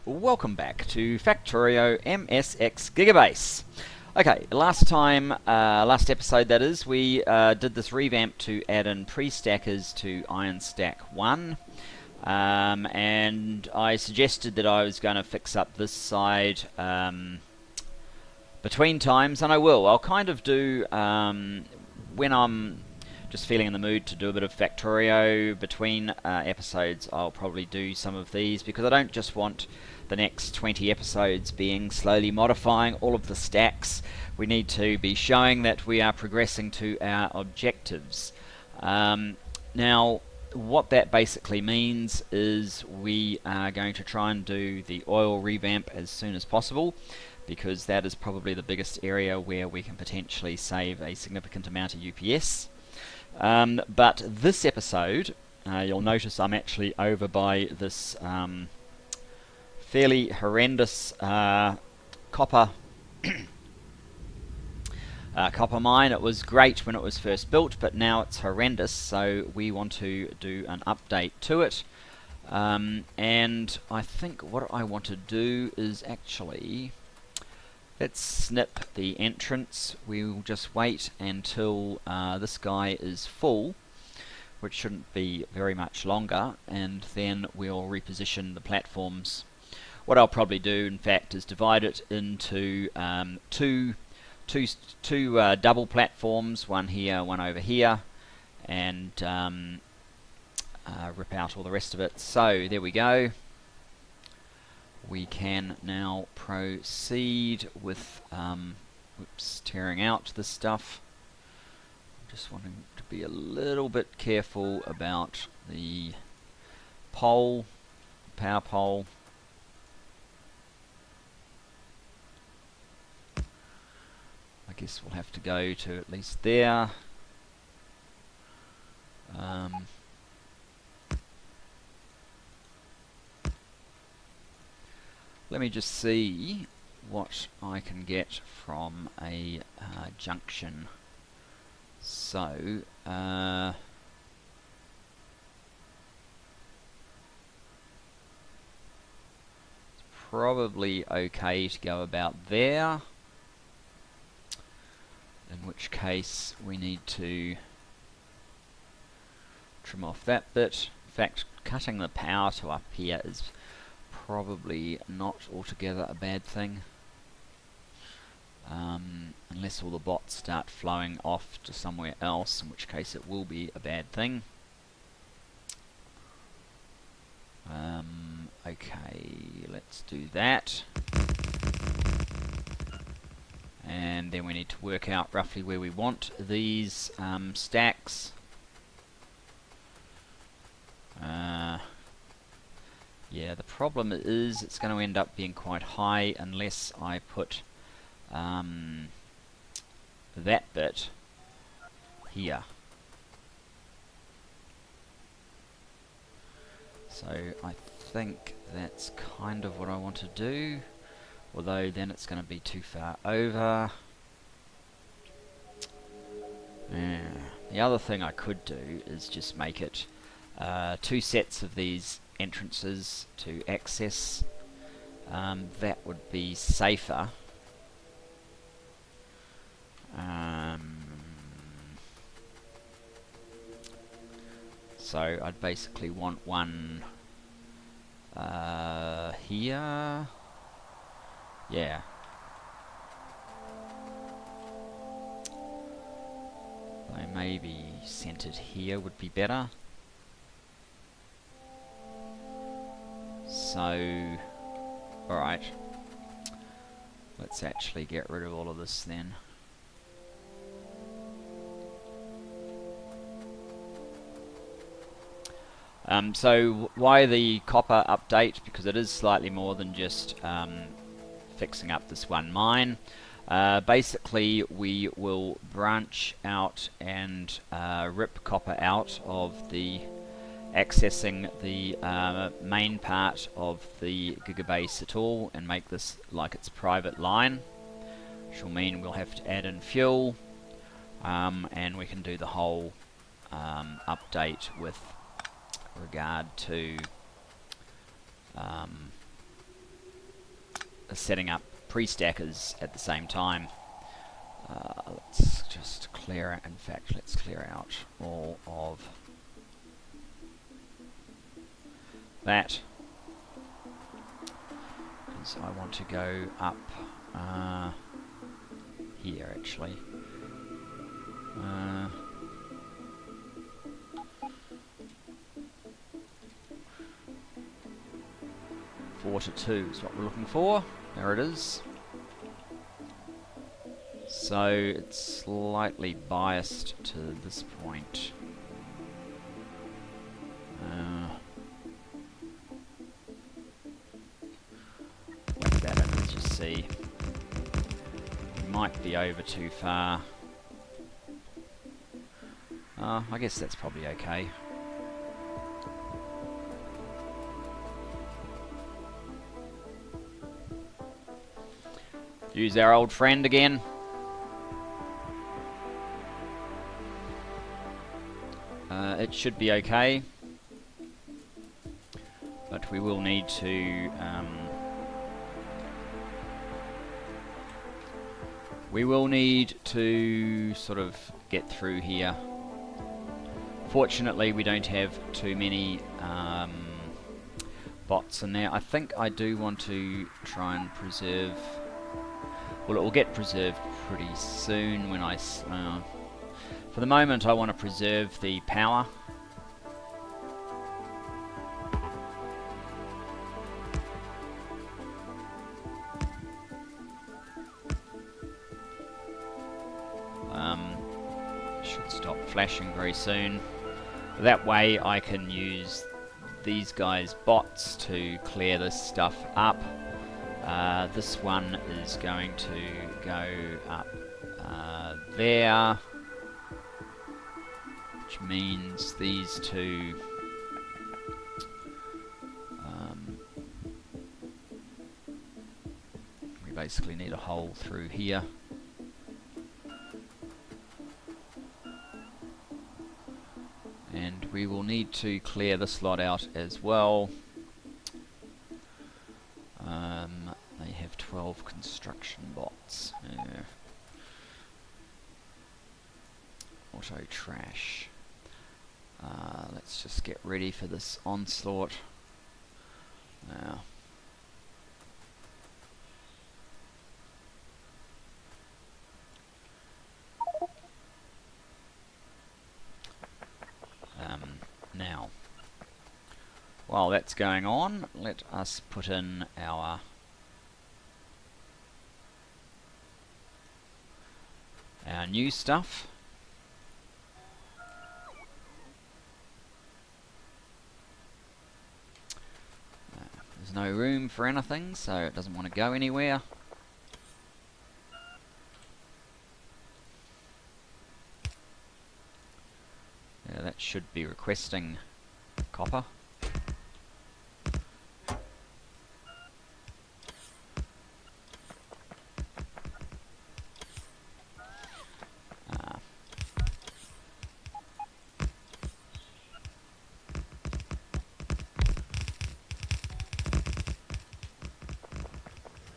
Welcome back to Factorio MSX Gigabase. Okay, last episode that is, we did this revamp to add in pre-stackers to Iron Stack 1. And I suggested that I was going to fix up this side between times, and I will. I'll kind of do, when I'm just feeling in the mood to do a bit of Factorio between episodes, I'll probably do some of these, because I don't just want the next 20 episodes being slowly modifying all of the stacks. We need to be showing that we are progressing to our objectives. Now, what that basically means is we are going to try and do the oil revamp as soon as possible, because that is probably the biggest area where we can potentially save a significant amount of UPS. But this episode, you'll notice I'm actually over by this fairly horrendous copper copper mine. It was great when it was first built, but now it's horrendous, so we want to do an update to it. And I think what I want to do is actually, let's snip the entrance. We'll just wait until this guy is full, which shouldn't be very much longer, and then we'll reposition the platforms. What I'll probably do, in fact, is divide it into two double platforms, one here, one over here, and rip out all the rest of it. So there we go. We can now proceed with tearing out this stuff. I'm just wanting to be a little bit careful about the pole, power pole. I guess we'll have to go to at least there. Let me just see what I can get from a junction. So, it's probably okay to go about there. In which case we need to trim off that bit. In fact, cutting the power to up here is probably not altogether a bad thing, unless all the bots start flowing off to somewhere else, in which case it will be a bad thing. Okay, let's do that. And then we need to work out roughly where we want these stacks. Yeah, the problem is it's going to end up being quite high unless I put that bit here. So I think that's kind of what I want to do. Although then it's going to be too far over. The other thing I could do is just make it two sets of these entrances to access. That would be safer. So I'd basically want one here. Yeah. So maybe centered here would be better. So, alright. Let's actually get rid of all of this then. So why the copper update? Because it is slightly more than just fixing up this one mine. Basically we will branch out and rip copper out of the accessing the main part of the Gigabase at all, and make this like its private line, which will mean we'll have to add in fuel, and we can do the whole update with regard to setting up pre-stackers at the same time. Let's just clear it. In fact, let's clear out all of that, because I want to go up here actually. 4 to 2 is what we're looking for. There it is. So it's slightly biased to this point. Like that, and let's just see. We might be over too far. I guess that's probably okay. Use our old friend again. It should be okay, but we will need to sort of get through here. Fortunately, we don't have too many bots in there. I think I do want to try and preserve. Well, it will get preserved pretty soon when I. For the moment, I want to preserve the power. Should stop flashing very soon. That way I can use these guys' bots to clear this stuff up. This one is going to go up there, which means these two we basically need a hole through here. And we will need to clear this lot out as well. They have 12 construction bots. Auto trash. Let's just get ready for this onslaught. Now. Now, while that's going on, let us put in our new stuff. There's no room for anything, so it doesn't want to go anywhere. Yeah, that should be requesting copper.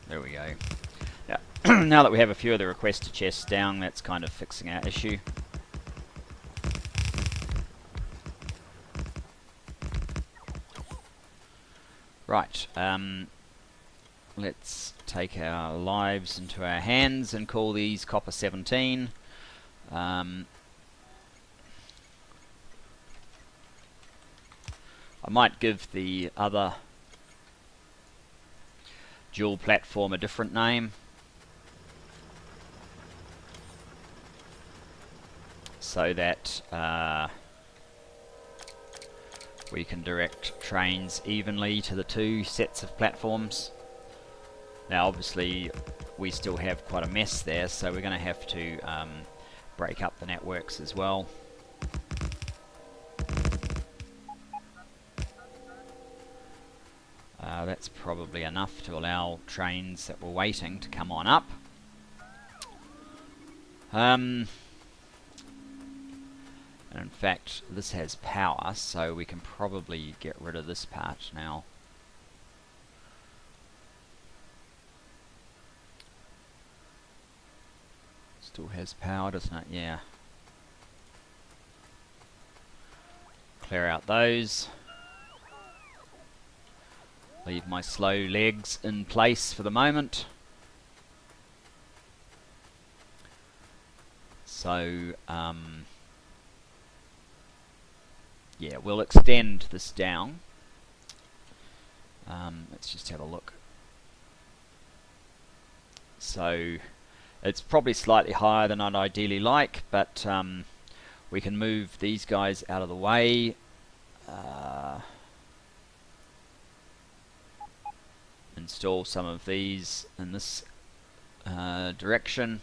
There we go. Yeah. Now that we have a few of the requested chests down, that's kind of fixing our issue. Right, let's take our lives into our hands and call these copper 17. I might give the other dual platform a different name, so that we can direct trains evenly to the two sets of platforms. Now obviously we still have quite a mess there, so we're going to have to break up the networks as well. That's probably enough to allow trains that were waiting to come on up. And in fact, this has power, so we can probably get rid of this part now. Still has power, doesn't it? Yeah. Clear out those. Leave my slow legs in place for the moment. So, yeah, we'll extend this down. Let's just have a look. So, it's probably slightly higher than I'd ideally like, but we can move these guys out of the way. Install some of these in this direction,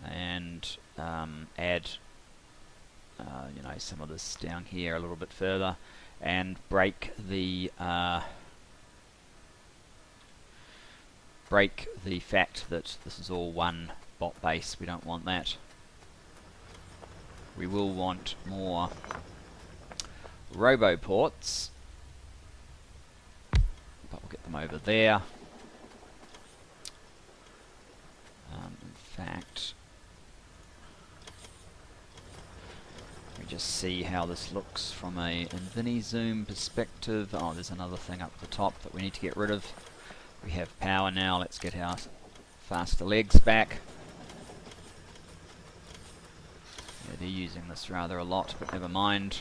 and add you know, some of this down here a little bit further, and break the fact that this is all one bot base. We don't want that. We will want more robo ports, but we'll get them over there. In fact, let me just see how this looks from a InfiniZoom perspective. Oh, there's another thing up the top that we need to get rid of. We have power now. Let's get our faster legs back. Yeah, they're using this rather a lot, but never mind.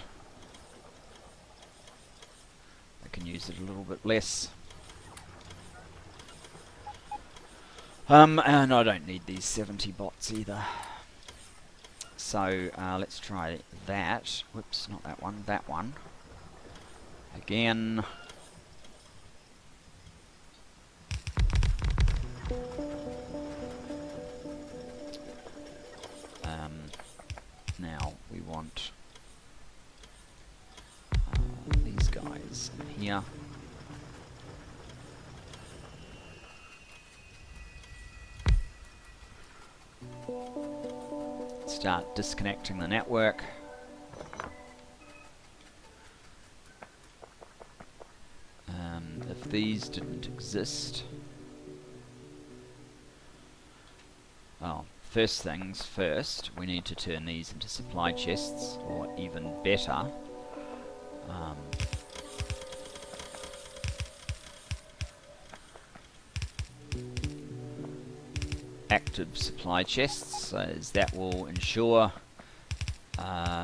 I can use it a little bit less. And I don't need these 70 bots either. So let's try that. Whoops, not that one, that one. Again. Now we want these guys in here. Start disconnecting the network. If these didn't exist, well, first things first, we need to turn these into supply chests, or even better, active supply chests, as that will ensure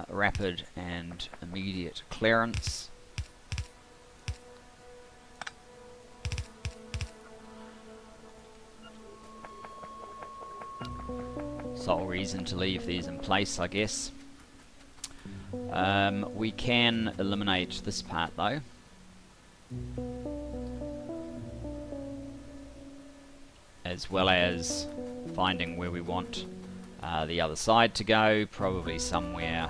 rapid and immediate clearance. Sole reason to leave these in place, I guess. We can eliminate this part though. As well as finding where we want the other side to go, probably somewhere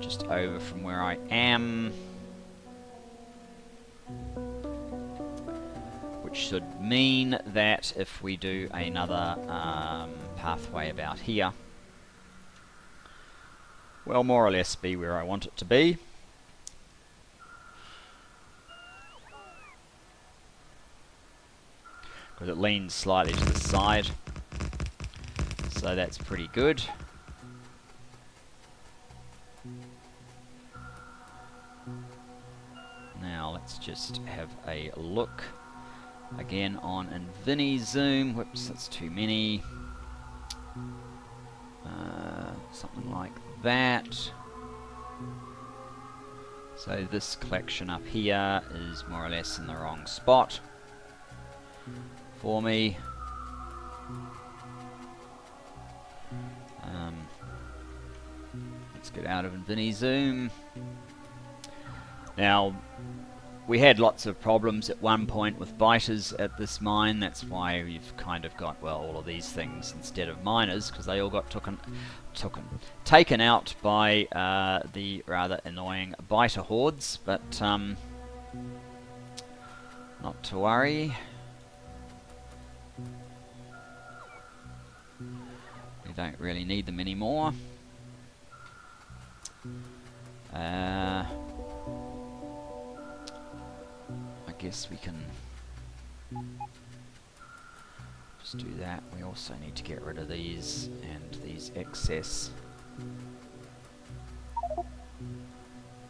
just over from where I am. Which should mean that if we do another pathway about here, well, more or less be where I want it to be. Because it leans slightly to the side, so that's pretty good. Now let's just have a look again on InfiniZoom. Whoops, that's too many. Something like that. So this collection up here is more or less in the wrong spot for me. Let's get out of InfiniZoom. Now, we had lots of problems at one point with biters at this mine. That's why we've kind of got, well, all of these things instead of miners, because they all got taken out by the rather annoying biter hordes. But not to worry. We don't really need them anymore. I guess we can Just do that. We also need to get rid of these and these excess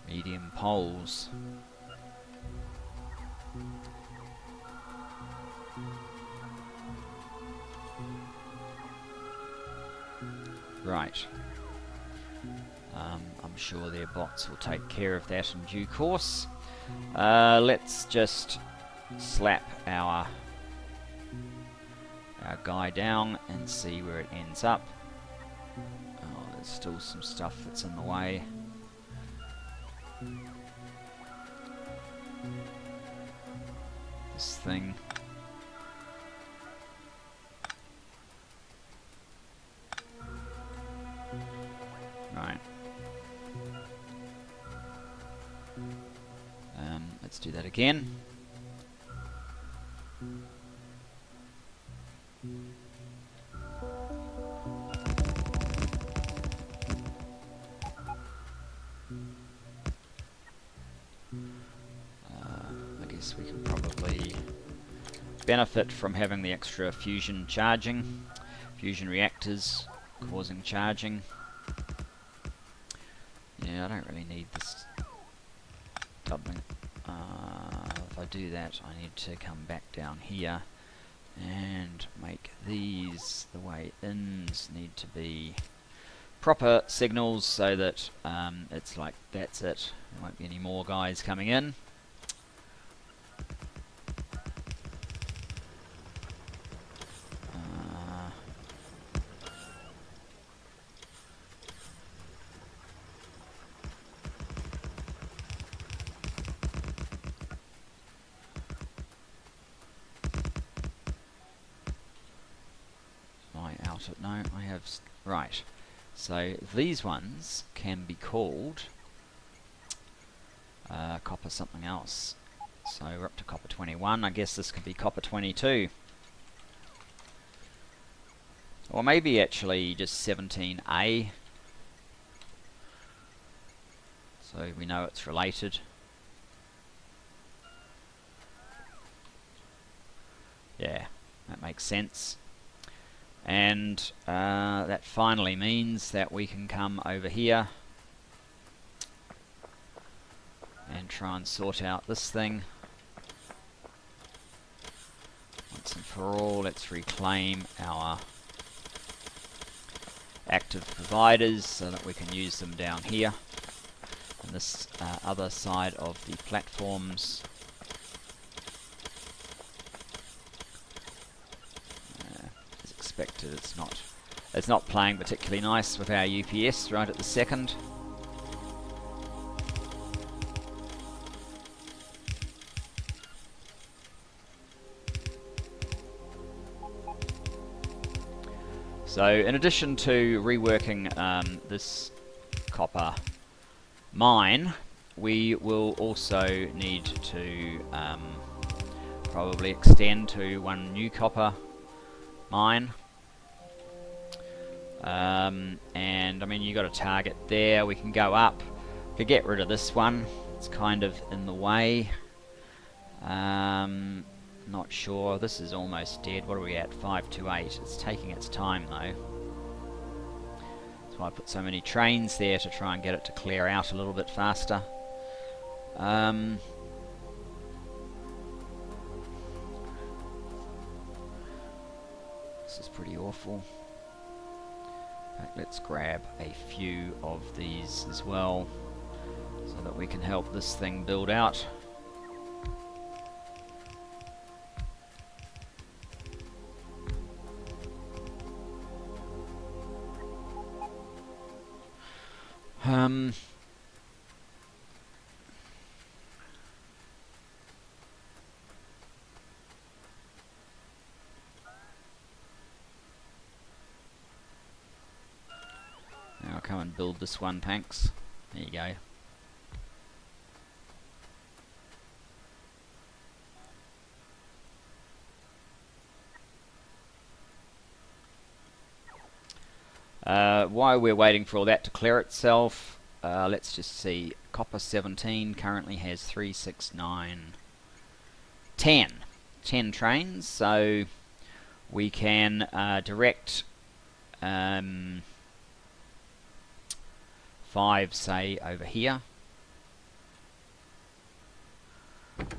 medium poles. Right. I'm sure their bots will take care of that in due course. Let's just slap our guy down and see where it ends up. Oh, there's still some stuff that's in the way. This thing. Right. Let's do that again. I guess we can probably benefit from having the extra fusion charging, fusion reactors causing charging. Yeah, I don't really need this doubling. If I do that, I need to come back down here and make these, the way ins need to be proper signals so that it's like, that's it. There won't be any more guys coming in. No, I have... Right. So these ones can be called copper something else. So we're up to copper 21. I guess this could be copper 22. Or maybe actually just 17A. So we know it's related. Yeah, that makes sense. And that finally means that we can come over here and try and sort out this thing. Once and for all, let's reclaim our active providers so that we can use them down here on this other side of the platforms. Expected, it's not playing particularly nice with our UPS right at the second. So in addition to reworking this copper mine, we will also need to probably extend to one new copper mine. And I mean, you got a target there. We can go up. Could get rid of this one. It's kind of in the way. Not sure. This is almost dead. What are we at? 528. It's taking its time though. That's why I put so many trains there, to try and get it to clear out a little bit faster. This is pretty awful. In fact, let's grab a few of these as well, so that we can help this thing build out. Now I'll come and build this one, thanks. There you go. While we're waiting for all that to clear itself, let's just see. Copper 17 currently has 3, 6, 9, 10. 10 trains, so we can direct 5, say, over here.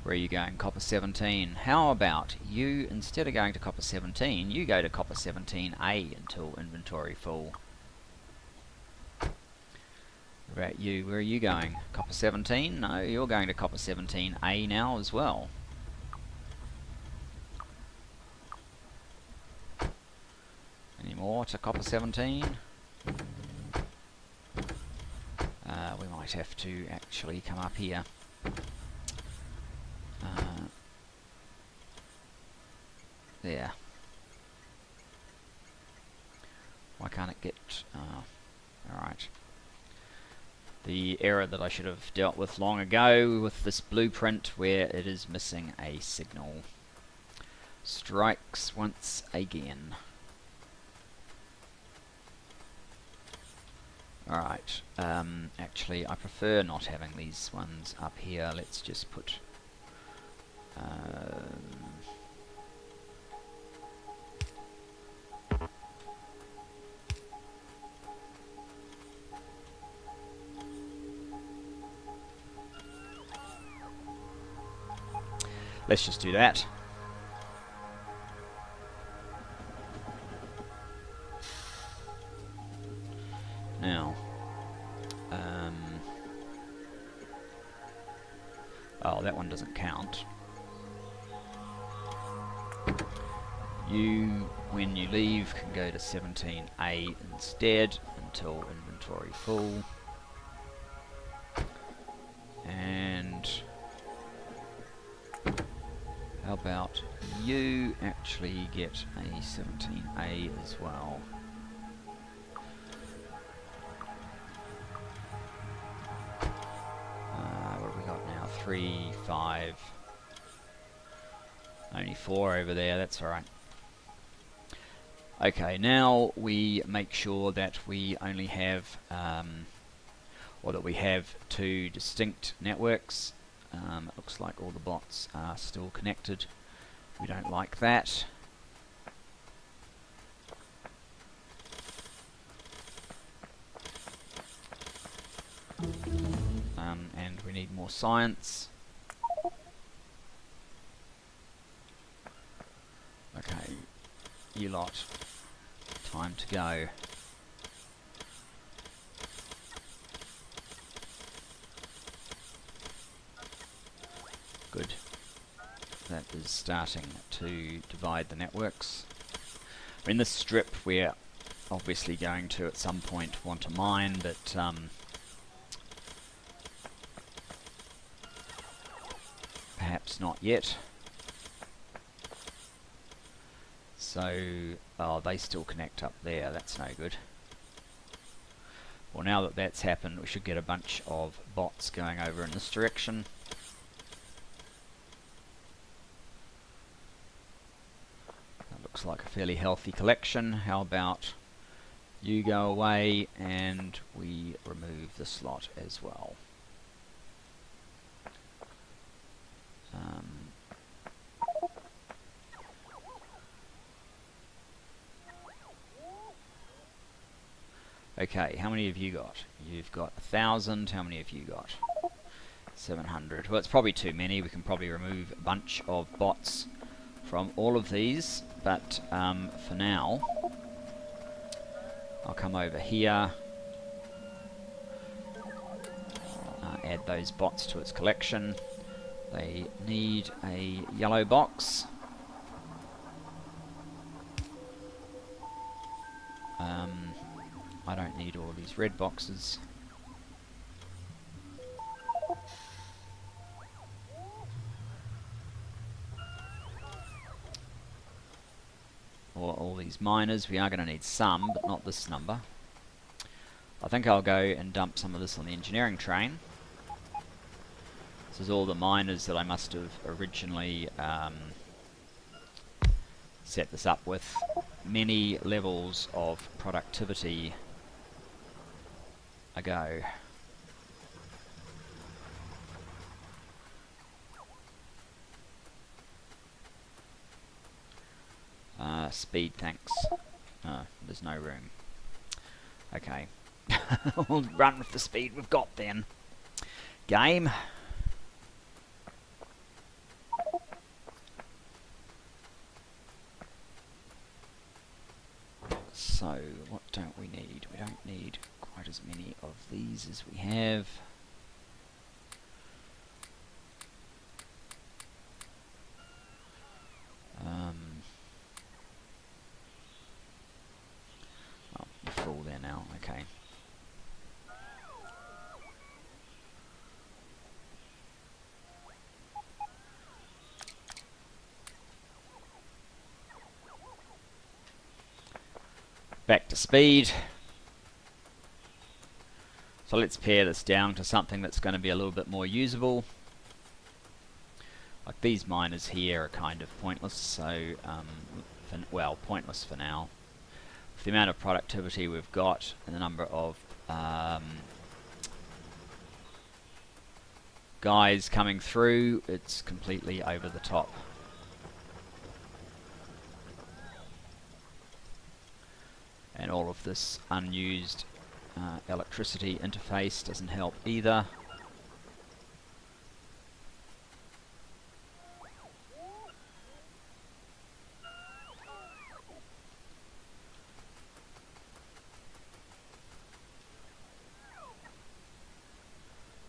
Where are you going? Copper 17. How about you, instead of going to copper 17, you go to copper 17A until inventory full. What about you? Where are you going? Copper 17? No, you're going to copper 17A now as well. Any more to copper 17? We might have to actually come up here. There. Why can't it get... alright. The error that I should have dealt with long ago with this blueprint where it is missing a signal. Strikes once again. Alright, actually I prefer not having these ones up here. Let's just put... let's just do that. Now, oh, that one doesn't count. You, when you leave, can go to 17A instead until inventory full. And how about you actually get a 17A as well? What have we got now? 3, 5. Only 4 over there, that's alright. Okay, now we make sure that we only have, or that we have 2 distinct networks. It looks like all the bots are still connected. We don't like that. And we need more science. Okay, you lot, time to go. Good. That is starting to divide the networks. In this strip we're obviously going to at some point want to mine, but perhaps not yet. So, oh, they still connect up there, that's no good. Well, now that that's happened, we should get a bunch of bots going over in this direction. That looks like a fairly healthy collection. How about you go away and we remove the slot as well. Okay, how many have you got? You've got 1,000. How many have you got? 700. Well, it's probably too many. We can probably remove a bunch of bots from all of these, but for now, I'll come over here, add those bots to its collection. They need a yellow box. I don't need all these red boxes. Or all these miners. We are going to need some, but not this number. I think I'll go and dump some of this on the engineering train. This is all the miners that I must have originally set this up with. Many levels of productivity ago. speed, thanks. There's no room. Okay. We'll run with the speed we've got then. Game. So, what don't we need? We don't need quite as many of these as we have. Oh, we're full there now, okay. Back to speed. So let's pare this down to something that's going to be a little bit more usable. Like these miners here are kind of pointless, so well, pointless for now. With the amount of productivity we've got and the number of guys coming through, it's completely over the top. And all of this unused electricity interface doesn't help either.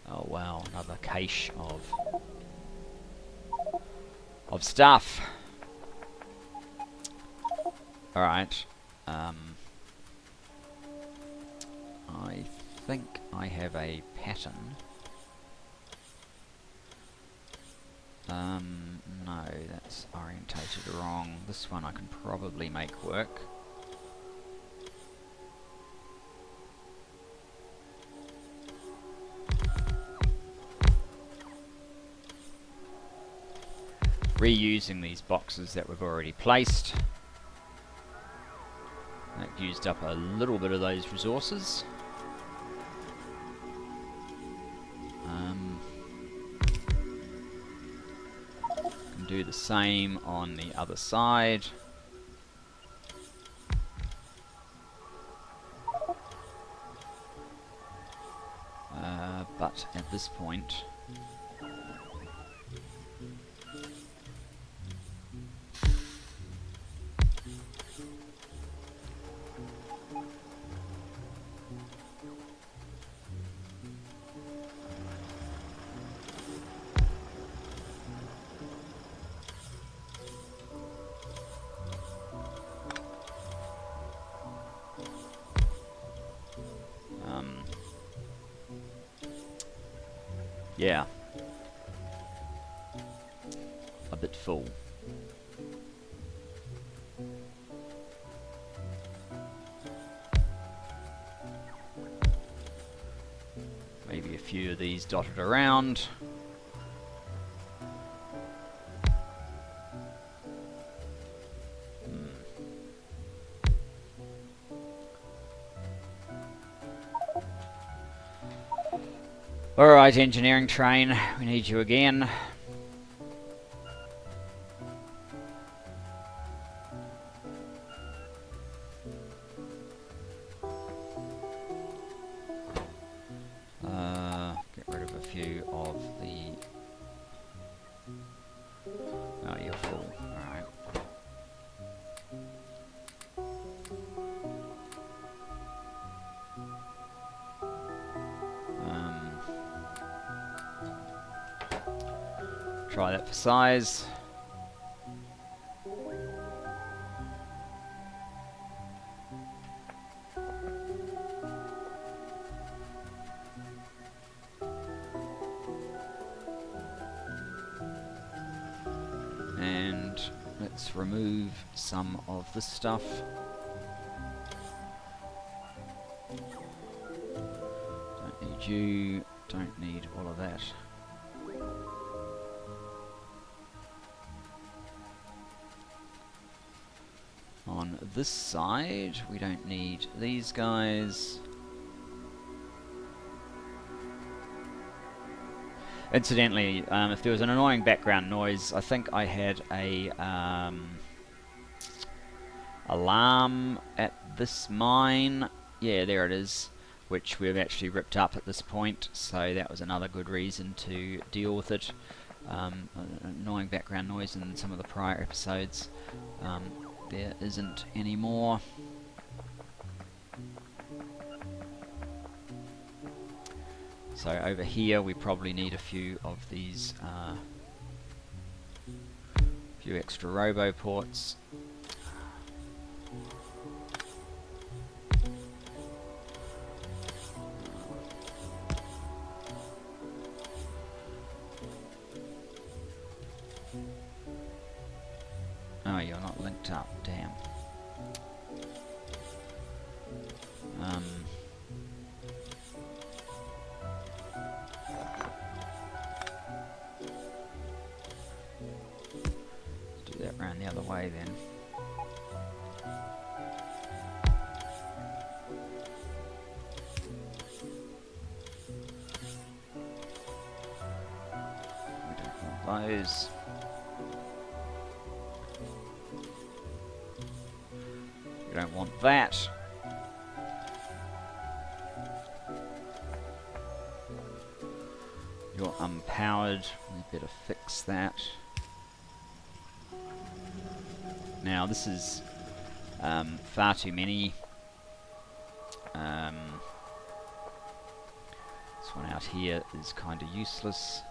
Oh wow, another cache of stuff. Alright. I think I have a pattern. No, that's orientated wrong. This one I can probably make work. Reusing these boxes that we've already placed. That used up a little bit of those resources. Can do the same on the other side. But at this point, yeah, a bit full. Maybe a few of these dotted around. Alright, engineering train, we need you again. Get rid of a few of the... Oh, you're full. Alright. Try that for size. And let's remove some of this stuff. Don't need you, don't need all of that. On this side, we don't need these guys. Incidentally, if there was an annoying background noise, I think I had a alarm at this mine. Yeah, there it is, which we've actually ripped up at this point, so that was another good reason to deal with it. Annoying background noise in some of the prior episodes. There isn't anymore. So over here we probably need a few of these, few extra robo ports. Oh, you're not linked up, damn. Do that round the other way then. We don't want those. We don't want that. You're unpowered. We better fix that. Now this is far too many. This one out here is kind of useless.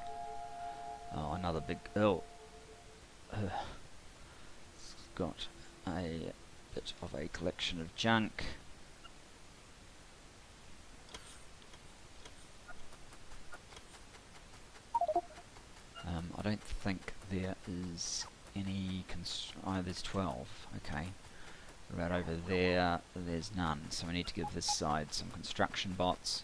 Oh, another big... Oh! It's got a bit of a collection of junk. I don't think there is any there's 12, okay. What about over there? There's none, so we need to give this side some construction bots.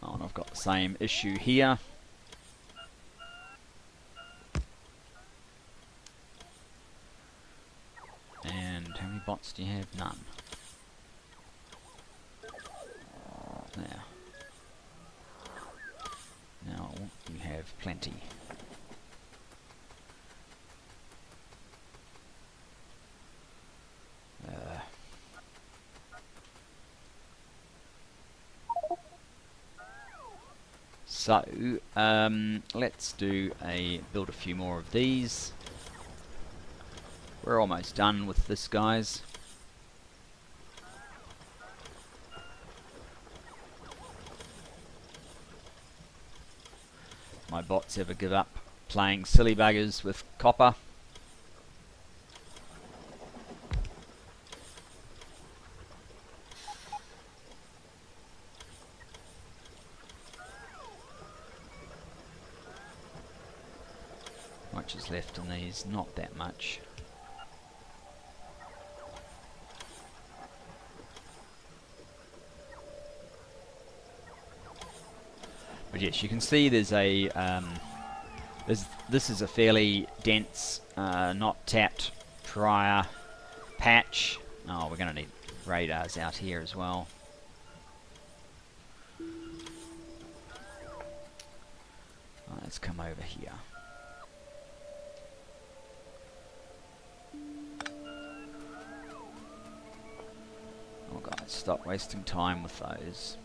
Oh, and I've got the same issue here. And how many bots do you have? None. There. Now you have plenty. So let's build a few more of these. We're almost done with this, guys. My bots ever give up playing silly buggers with copper? Much is left in these? Not that much. But yes, you can see there's a this is a fairly dense, not tapped prior patch. Oh, we're going to need radars out here as well. Let's come over here. Oh god, stop wasting time with those.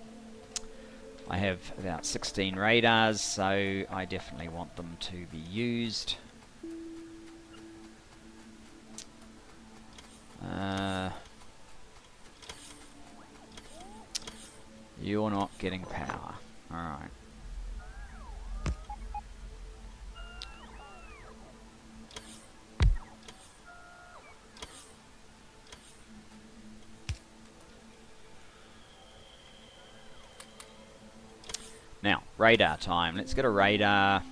I have about 16 radars, so I definitely want them to be used. You're not getting power. Alright. Now, radar time. Let's get a radar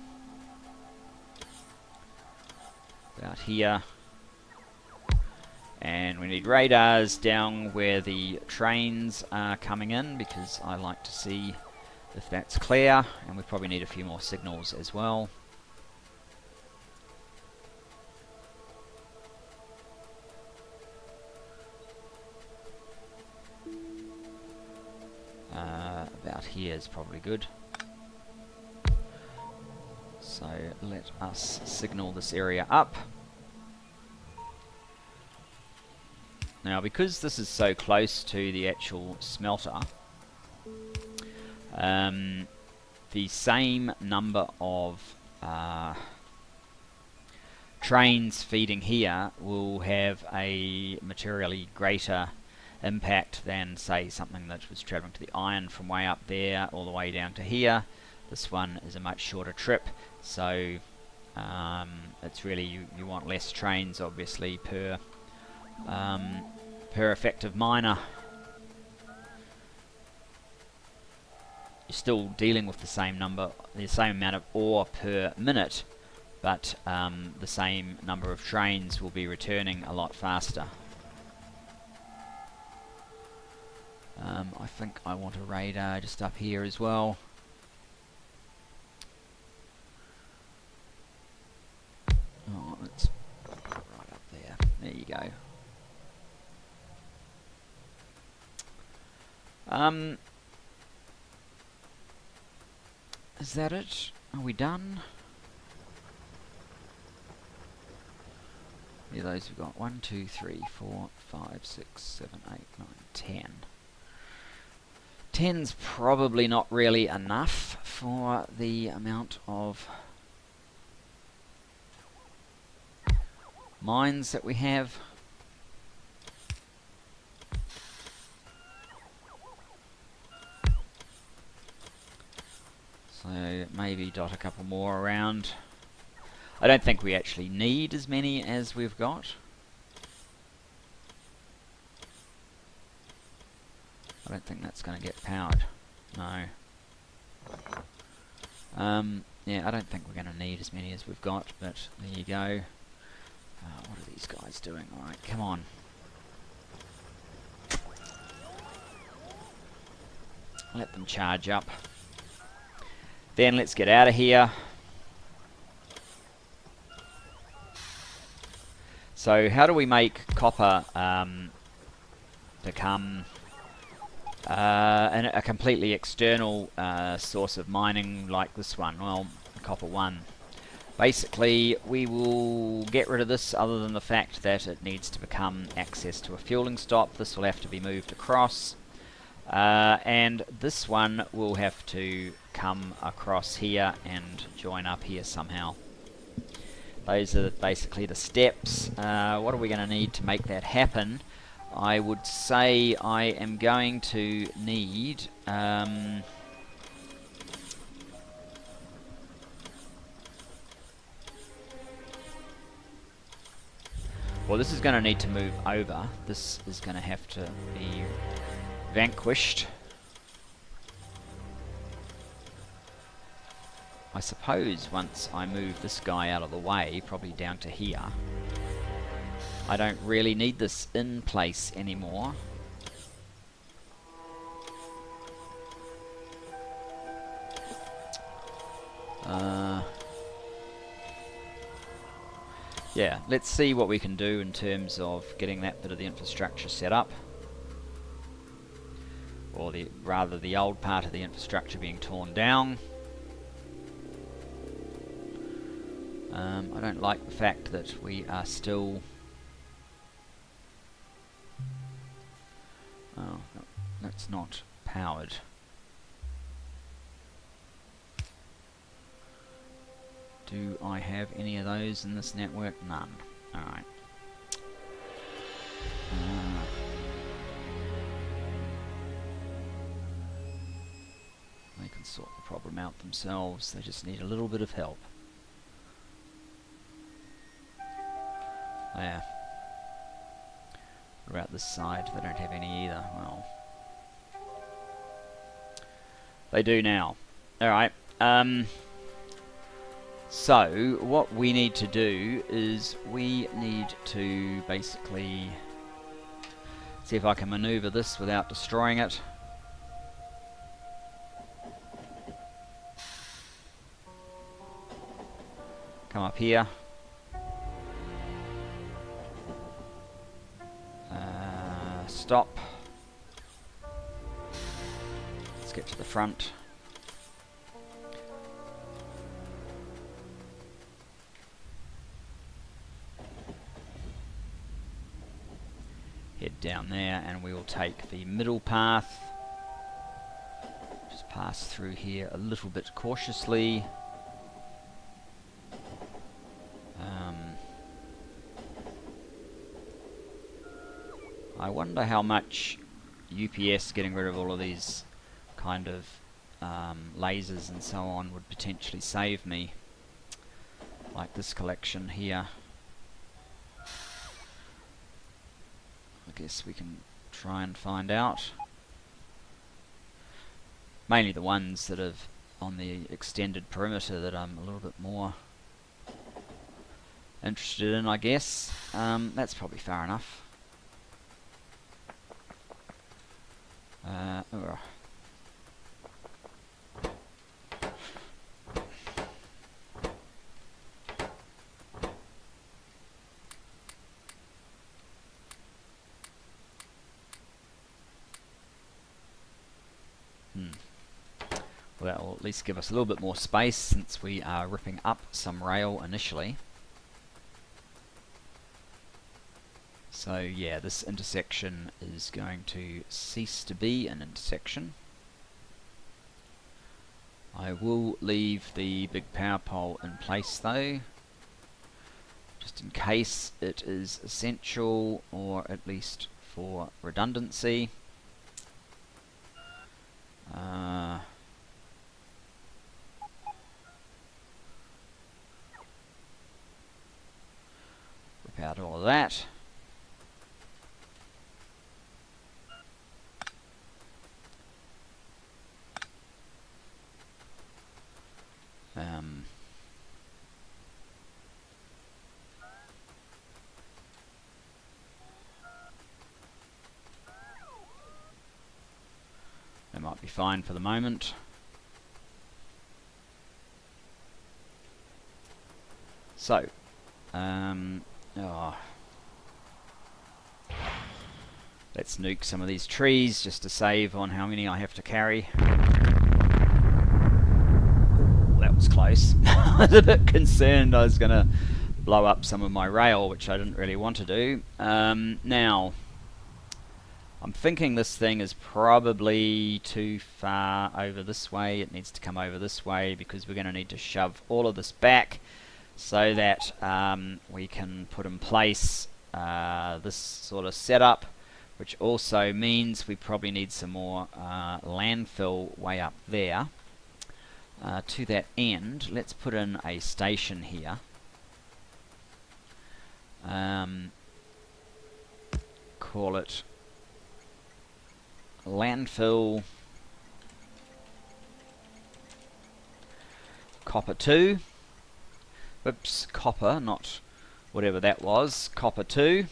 about here. And we need radars down where the trains are coming in, because I like to see if that's clear. And we probably need a few more signals as well. About here is probably good. So So let us signal this area up. Now, because this is so close to the actual smelter, the same number of trains feeding here will have a materially greater impact than, say, something that was travelling to the iron from way up there all the way down to here. This one is a much shorter trip, so it's really, you want less trains obviously per effective miner. You're still dealing with the same amount of ore per minute, but the same number of trains will be returning a lot faster. I think I want a radar just up here as well. Oh, let's put it right up there. There you go. Is that it? Are we done? Yeah, those we've got 1, 2, 3, 4, 5, 6, 7, 8, 9, 10. 10's probably not really enough for the amount of mines that we have. So maybe dot a couple more around. I don't think we actually need as many as we've got. I don't think that's going to get powered. No. Yeah, I don't think we're going to need as many as we've got, but there you go. What are these guys doing? Alright, come on. Let them charge up. Then let's get out of here. So how do we make copper become a completely external source of mining like this one? Well, copper 1. Basically, we will get rid of this, other than the fact that it needs to become access to a fueling stop. This will have to be moved across. And this one will have to come across here and join up here somehow. Those are basically the steps. What are we going to need to make that happen? I would say I am going to need well, this is going to need to move over. This is going to have to be vanquished. I suppose once I move this guy out of the way, probably down to here, I don't really need this in place anymore. Yeah, let's see what we can do in terms of getting that bit of the infrastructure set up. Or rather the old part of the infrastructure being torn down. I don't like the fact that we are still... Oh, no, that's not powered. Do I have any of those in this network? None. Alright. They can sort the problem out themselves. They just need a little bit of help. Yeah. What about this side? They don't have any either. Well, they do now. Alright. So, what we need to do is we need to basically see if I can maneuver this without destroying it. Come up here. Stop. Let's get to the front. down there, and we will take the middle path. Just pass through here a little bit cautiously. I wonder how much UPS getting rid of all of these kind of lasers and so on would potentially save me, like this collection here. I guess we can try and find out. Mainly the ones that are on the extended perimeter that I'm a little bit more interested in, I guess. That's probably far enough. Well, that will at least give us a little bit more space since we are ripping up some rail initially. So yeah, this intersection is going to cease to be an intersection. I will leave the big power pole in place though, just in case it is essential, or at least for redundancy. Rip out all of that. That might be fine for the moment. So, let's nuke some of these trees just to save on how many I have to carry. That was close. I was a bit concerned I was going to blow up some of my rail, which I didn't really want to do. Now, I'm thinking this thing is probably too far over this way. It needs to come over this way because we're going to need to shove all of this back so that we can put in place this sort of setup, which also means we probably need some more landfill way up there. To that end, let's put in a station here. Call it landfill copper 2. Whoops, copper, not whatever that was. Copper 2.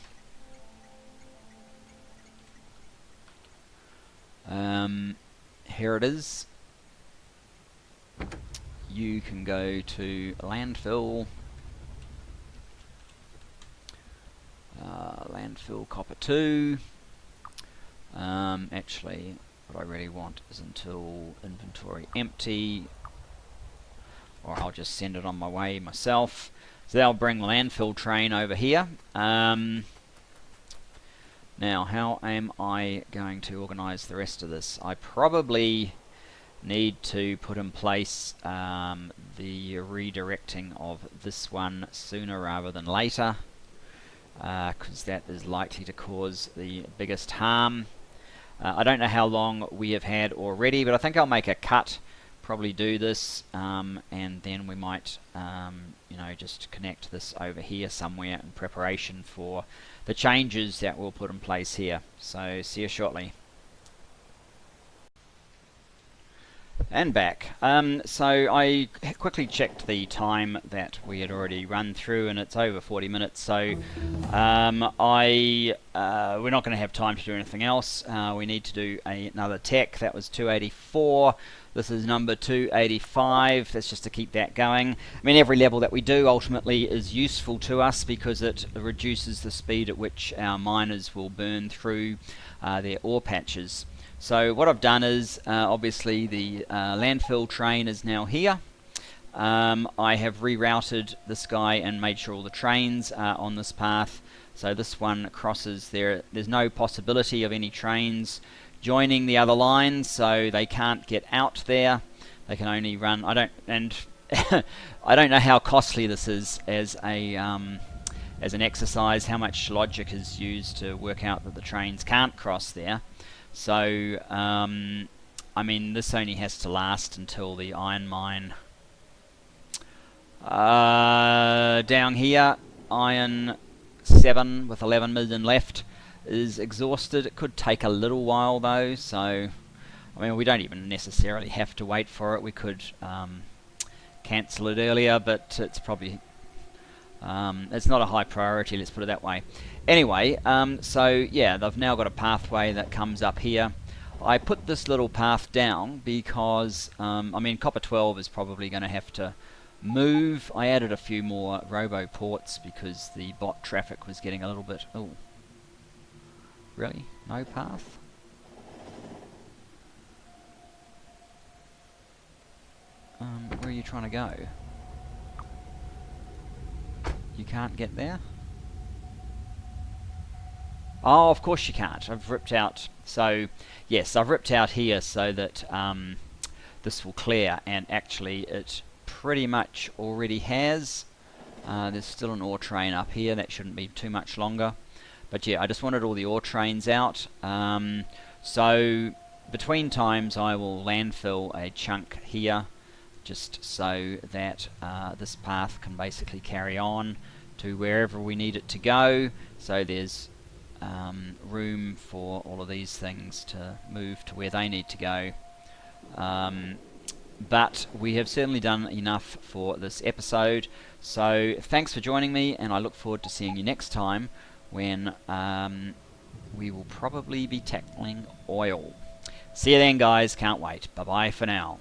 Here it is. You can go to landfill. Landfill copper 2. Actually, what I really want is until inventory empty, or I'll just send it on my way myself. So that'll bring the landfill train over here. Now, how am I going to organise the rest of this? I probably need to put in place the redirecting of this one sooner rather than later, because that is likely to cause the biggest harm. I don't know how long we have had already, but I think I'll make a cut, probably do this, and then we might you know, just connect this over here somewhere in preparation for the changes that we'll put in place here. So see you shortly. And back. So I quickly checked the time that we had already run through, and it's over 40 minutes. So we're not going to have time to do anything else. We need to do another tech. That was 284. This is number 285. That's just to keep that going. I mean, every level that we do ultimately is useful to us because it reduces the speed at which our miners will burn through their ore patches. So what I've done is, obviously the landfill train is now here. I have rerouted this guy and made sure all the trains are on this path So this one crosses there. There's no possibility of any trains joining the other lines, so they can't get out there. They can only run. I don't know how costly this is as an exercise. How much logic is used to work out that the trains can't cross there? So I mean, this only has to last until the iron mine. Down here, iron 7 with 11 million left is exhausted. It could take a little while though, so I mean, we don't even necessarily have to wait for it. We could cancel it earlier, but it's probably it's not a high priority, let's put it that way. Anyway, so yeah, they've now got a pathway that comes up here. I put this little path down because I mean, copper 12 is probably going to have to move. I added a few more robo ports because the bot traffic was getting a little bit... Oh, really? No path? Where are you trying to go? You can't get there? Oh, of course you can't. I've ripped out... So, yes, I've ripped out here so that this will clear, and actually it pretty much already has. There's still an ore train up here. That shouldn't be too much longer. But yeah, I just wanted all the ore trains out. So, between times I will landfill a chunk here, just so that this path can basically carry on to wherever we need it to go. So there's room for all of these things to move to where they need to go. But we have certainly done enough for this episode. So thanks for joining me, and I look forward to seeing you next time when we will probably be tackling oil. See you then, guys. Can't wait. Bye bye for now.